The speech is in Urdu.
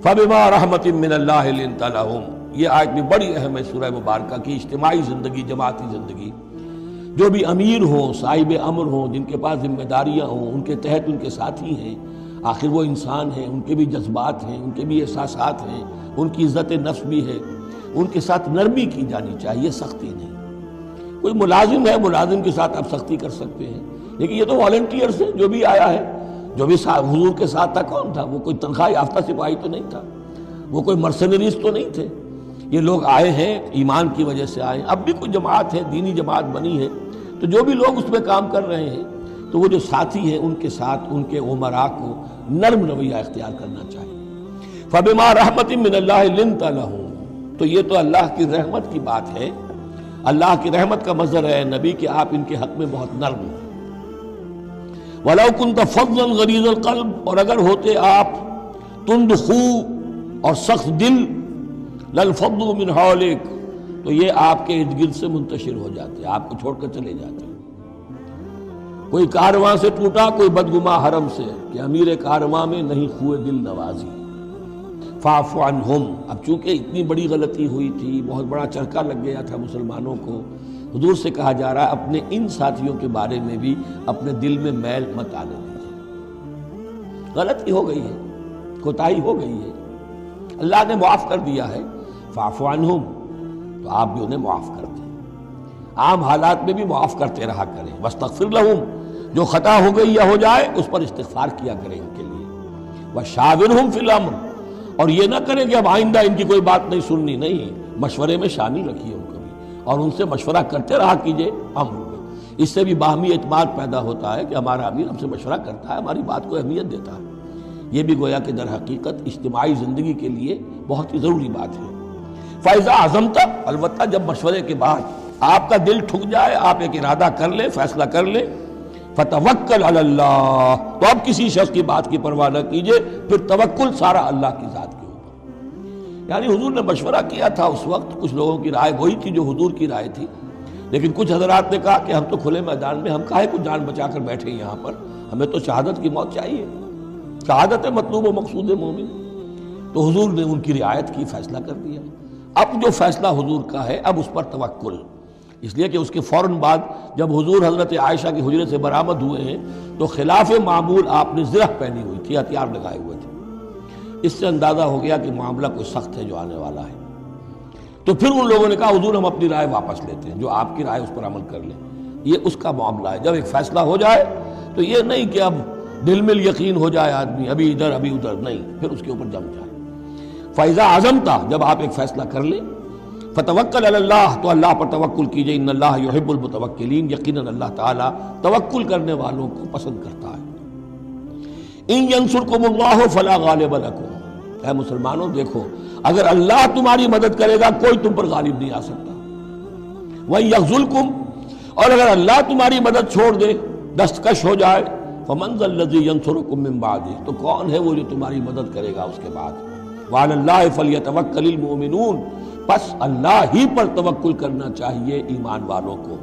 فَبِمَا رَحْمَةٍ مِّنَ اللَّهِ لِنتَ لَهُمْ، یہ آیت بھی بڑی اہم ہے سورہ مبارکہ کی۔ اجتماعی زندگی، جماعتی زندگی، جو بھی امیر ہوں، صاحب امر ہوں، جن کے پاس ذمہ داریاں ہوں، ان کے تحت ان کے ساتھی ہیں، آخر وہ انسان ہیں، ان کے بھی جذبات ہیں، ان کے بھی احساسات ہیں، ان کی عزت نفس بھی ہے، ان کے ساتھ نرمی کی جانی چاہیے، سختی نہیں۔ کوئی ملازم ہے، ملازم کے ساتھ آپ سختی کر سکتے ہیں، لیکن یہ تو والنٹیئرز ہیں، جو بھی آیا ہے، جو بھی حضور کے ساتھ تھا، کون تھا وہ؟ کوئی تنخواہ یافتہ سپاہی تو نہیں تھا، وہ کوئی مرسنریز تو نہیں تھے، یہ لوگ آئے ہیں ایمان کی وجہ سے آئے ہیں۔ اب بھی کوئی جماعت ہے، دینی جماعت بنی ہے، تو جو بھی لوگ اس میں کام کر رہے ہیں، تو وہ جو ساتھی ہیں ان کے ساتھ ان کے امراء کو نرم رویہ اختیار کرنا چاہیے۔ فَبِمَا رَحْمَةٍ مِّنَ اللَّهِ لِنتَ لَهُمْ، تو یہ تو اللہ کی رحمت کی بات ہے، اللہ کی رحمت کا مظہر ہے نبی کہ آپ ان کے حق میں بہت نرم ہیں۔ وَلَوْ كُنْتَ فَظًّا غَلِيظَ الْقَلْبِ، اور اگر ہوتے آپ تند خو اور سخت دل، لَانفَضُّوا مِنْ حَوْلِكَ، تو یہ آپ کے ارد گرد سے منتشر ہو جاتے، آپ کو چھوڑ کر چلے جاتے۔ کوئی کارواں سے ٹوٹا، کوئی بدگماں حرم سے، کہ امیر کارواں میں نہیں خوئے دل نوازی۔ فاعف عنہم، اب چونکہ اتنی بڑی غلطی ہوئی تھی، بہت بڑا چرکا لگ گیا تھا مسلمانوں کو، حضور سے کہا جا رہا ہے اپنے ان ساتھیوں کے بارے میں بھی اپنے دل میں میل مت آنے دیجیے۔ غلطی ہو گئی ہے، کوتاہی ہو گئی ہے، اللہ نے معاف کر دیا ہے، فاعف عنہم، تو آپ بھی انہیں معاف کر دیں، عام حالات میں بھی معاف کرتے رہا کریں۔ واستغفر لہم، جو خطا ہو گئی یا ہو جائے اس پر استغفار کیا کریں ان کے لیے۔ وشاورہم فی الامر، اور یہ نہ کریں کہ اب آئندہ ان کی کوئی بات نہیں سننی، نہیں، مشورے میں شامل رکھیے ان کو بھی، اور ان سے مشورہ کرتے رہا کیجئے امر میں۔ اس سے بھی باہمی اعتماد پیدا ہوتا ہے کہ ہمارا امیر ہم سے مشورہ کرتا ہے، ہماری بات کو اہمیت دیتا ہے۔ یہ بھی گویا کہ در حقیقت اجتماعی زندگی کے لیے بہت ہی ضروری بات ہے۔ فَإِذَا عَزَمْتَ، البتہ جب مشورے کے بعد آپ کا دل ٹھک جائے، آپ ایک ارادہ کر لیں، فیصلہ کر لیں، فَتَوَكَّلْ عَلَى اللَّهِ، تو اب کسی شخص کی بات کی پرواہ نہ کیجئے، پھر توکل سارا اللہ کی ذات کے اوپر۔ یعنی حضور نے مشورہ کیا تھا اس وقت، کچھ لوگوں کی رائے وہی تھی جو حضور کی رائے تھی، لیکن کچھ حضرات نے کہا کہ ہم تو کھلے میدان میں، ہم کاہے کو جان بچا کر بیٹھے یہاں پر، ہمیں تو شہادت کی موت چاہیے، شہادت مطلوب و مقصود مومن۔ تو حضور نے ان کی رعایت کی، فیصلہ کر دیا۔ اب جو فیصلہ حضور کا ہے، اب اس پر توکل، اس لیے کہ اس کے فوراً بعد جب حضور حضرت عائشہ کے حجرے سے برآمد ہوئے ہیں تو خلاف معمول آپ نے زرہ پہنی ہوئی تھی، ہتھیار لگائے ہوئے تھے۔ اس سے اندازہ ہو گیا کہ معاملہ کوئی سخت ہے جو آنے والا ہے۔ تو پھر ان لوگوں نے کہا حضور ہم اپنی رائے واپس لیتے ہیں، جو آپ کی رائے اس پر عمل کر لیں۔ یہ اس کا معاملہ ہے، جب ایک فیصلہ ہو جائے تو یہ نہیں کہ اب دل میں یقین ہو جائے آدمی، ابھی ادھر ابھی ادھر، نہیں، پھر اس کے اوپر جم جائے۔ فَإِذَا عَزَمْتَ، جب آپ ایک فیصلہ کر لیں، فَتَوَكَّلْ عَلَى اللَّهِ، تو اللہ پر توکل کیجئے، ان اللہ یحب المتوکلین، یقیناً اللہ تعالیٰ توکل کرنے والوں کو پسند کرتا ہے۔ ان ینصرکم اللہ فلا غالب لکم، اے مسلمانوں دیکھو، اگر اللہ تمہاری مدد کرے گا کوئی تم پر غالب نہیں آ سکتا۔ وَإِن یخذلکم، اور اگر اللہ تمہاری مدد چھوڑ دے، دستکش ہو جائے، فمن ذا الذی ینصرکم من بعدہ، تو کون ہے وہ جو تمہاری مدد کرے گا اس کے بعد۔ وعلی اللہ فلیتوکل المؤمنون، پس اللہ ہی پر توکل کرنا چاہیے ایمان والوں کو۔